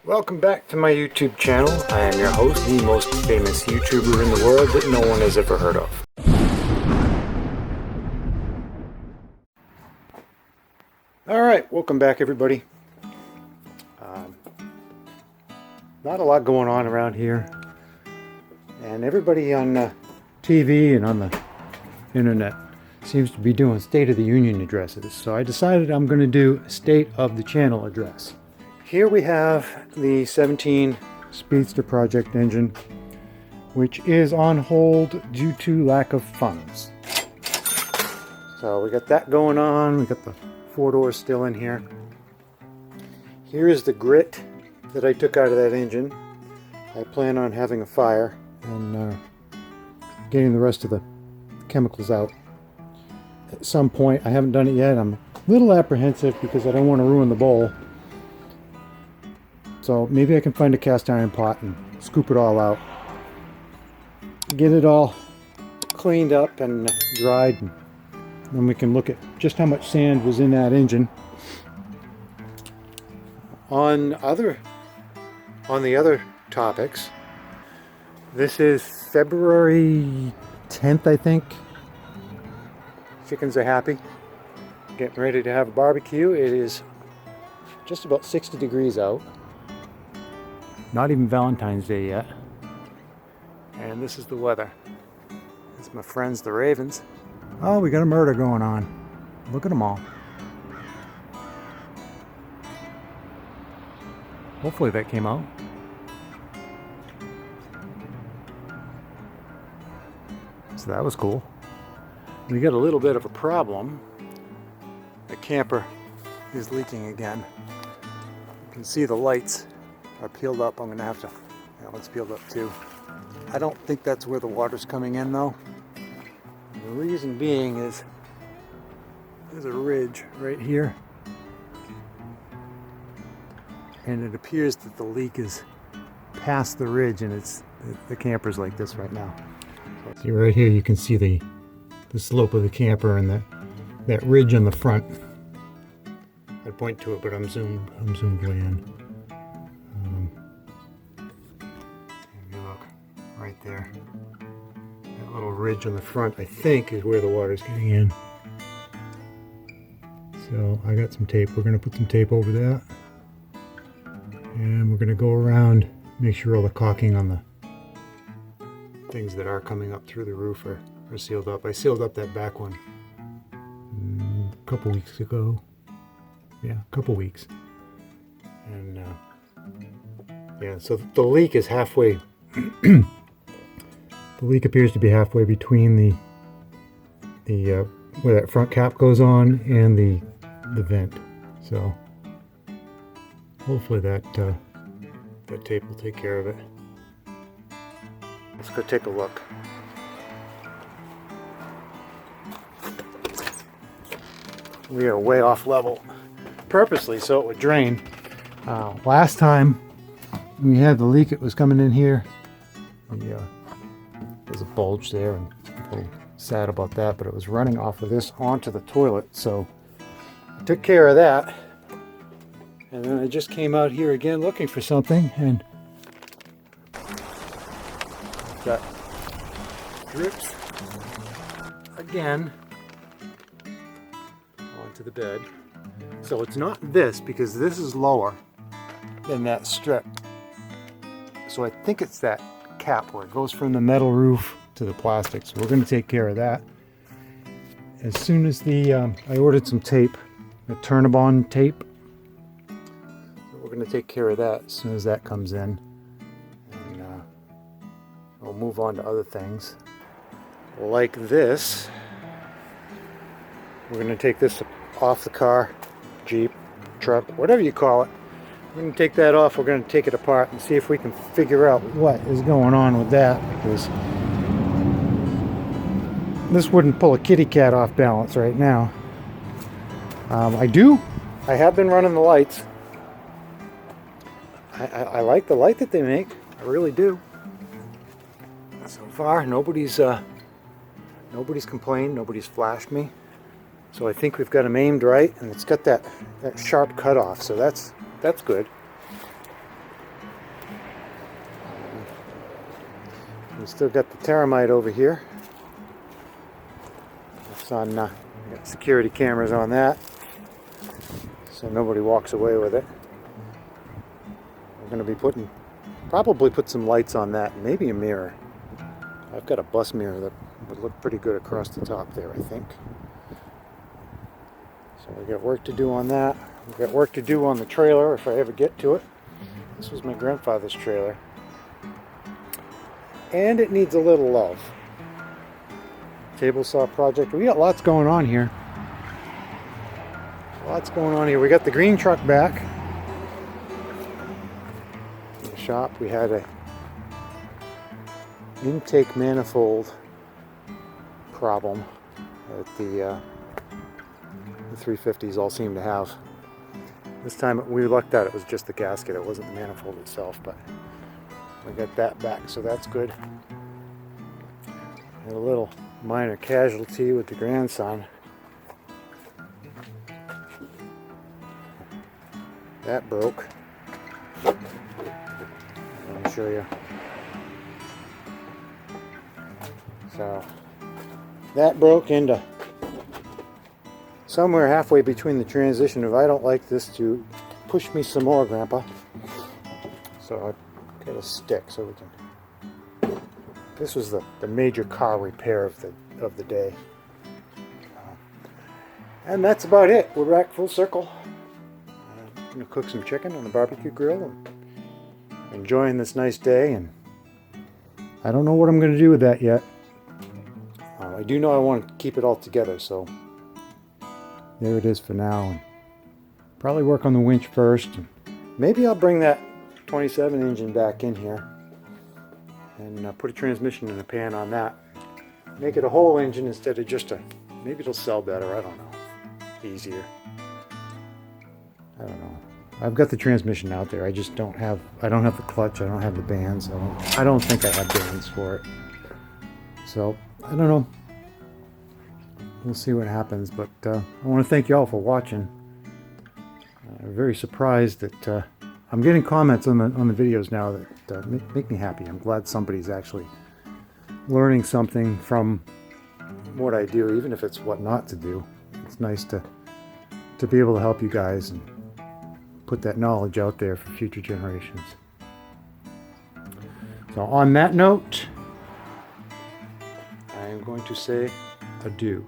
Welcome back to my YouTube channel. I am your host, the most famous YouTuber in the world that no one has ever heard of. Alright, welcome back everybody. Not a lot going on around here. And everybody on TV and on the internet seems to be doing State of the Union addresses. So I decided I'm going to do State of the Channel address. Here we have the 17 Speedster Project engine, which is on hold due to lack of funds. So we got that going on. We got the 4 doors still in here. Here is the grit that I took out of that engine. I plan on having a fire and getting the rest of the chemicals out at some point. I haven't done it yet. I'm a little apprehensive because I don't want to ruin the bowl. So maybe I can find a cast iron pot and scoop it all out. Get it all cleaned up and dried, and then we can look at just how much sand was in that engine. On the other topics, this is February 10th, I think. Chickens are happy. Getting ready to have a barbecue. It is just about 60 degrees out. Not even Valentine's Day yet. And this is the weather. It's my friends, the ravens. Oh, we got a murder going on. Look at them all. Hopefully that came out. So that was cool. We got a little bit of a problem. The camper is leaking again. You can see the lights are peeled up. I'm gonna have to, that one's peeled up too. I don't think that's where the water's coming in though. The reason being is there's a ridge right here. And it appears that the leak is past the ridge, and the camper's like this right now. See right here you can see the slope of the camper and that ridge on the front. I'd point to it, but I'm zoomed way in. If you look right there, that little ridge on the front, I think, is where the water's getting in. So I got some tape. We're going to put some tape over that. And we're going to go around, make sure all the caulking on the things that are coming up through the roof are sealed up. I sealed up that back one a couple weeks ago. Yeah, a couple weeks. And yeah, so the leak is halfway. The leak appears to be halfway between the where that front cap goes on and the vent. So hopefully that tape will take care of it. Let's go take a look. We are way off level, purposely so it would drain. Last time we had the leak, it was coming in here. There's a bulge there, and I'm a little sad about that, but it was running off of this onto the toilet, so I took care of that. And then I just came out here again looking for something, and got drips again onto the bed. So it's not this, because this is lower than that strip. So I think it's that cap where it goes from the metal roof to the plastic. So we're going to take care of that. As soon as I ordered some tape, a Turnabon tape. We're going to take care of that as soon as that comes in, and we'll move on to other things like this. We're going to take this off the car, Jeep, truck, whatever you call it. We're going to take that off. We're going to take it apart and see if we can figure out what is going on with that, because this wouldn't pull a kitty cat off balance right now. I have been running the lights. I like the light that they make. I really do. So far, nobody's complained. Nobody's flashed me. So I think we've got them aimed right, and it's got that sharp cutoff. So that's good. We still got the Terramite over here. It's on, got security cameras on that, so nobody walks away with it. We're going to be probably put some lights on that, maybe a mirror. I've got a bus mirror that would look pretty good across the top there, I think. So we got work to do on that. We've got work to do on the trailer if I ever get to it. This was my grandfather's trailer. And it needs a little love. Table saw project. We got lots going on here. Lots going on here. We got the green truck back. In the shop we had a intake manifold problem that the 350s all seem to have. This time we lucked out, it was just the gasket, it wasn't the manifold itself, but we got that back, so that's good. And a little minor casualty with the grandson. That broke. Let me show you. So that broke into somewhere halfway between the transition of I don't like this to push me some more, Grandpa. So I got a stick so we can. This was the major car repair of the day. And that's about it. We're back full circle. I'm gonna cook some chicken on the barbecue grill and enjoying this nice day, and I don't know what I'm gonna do with that yet. I do know I want to keep it all together, so there it is for now. And probably work on the winch first. And maybe I'll bring that 27 engine back in here and put a transmission in a pan on that. Make it a whole engine instead of just maybe it'll sell better, I don't know. Easier. I don't know. I've got the transmission out there. I don't have the clutch, I don't have the bands. I don't think I have bands for it. So, I don't know. We'll see what happens, but I want to thank you all for watching. I'm very surprised that I'm getting comments on the videos now that make me happy. I'm glad somebody's actually learning something from what I do, even if it's what not to do. It's nice to be able to help you guys and put that knowledge out there for future generations. So on that note, I am going to say adieu.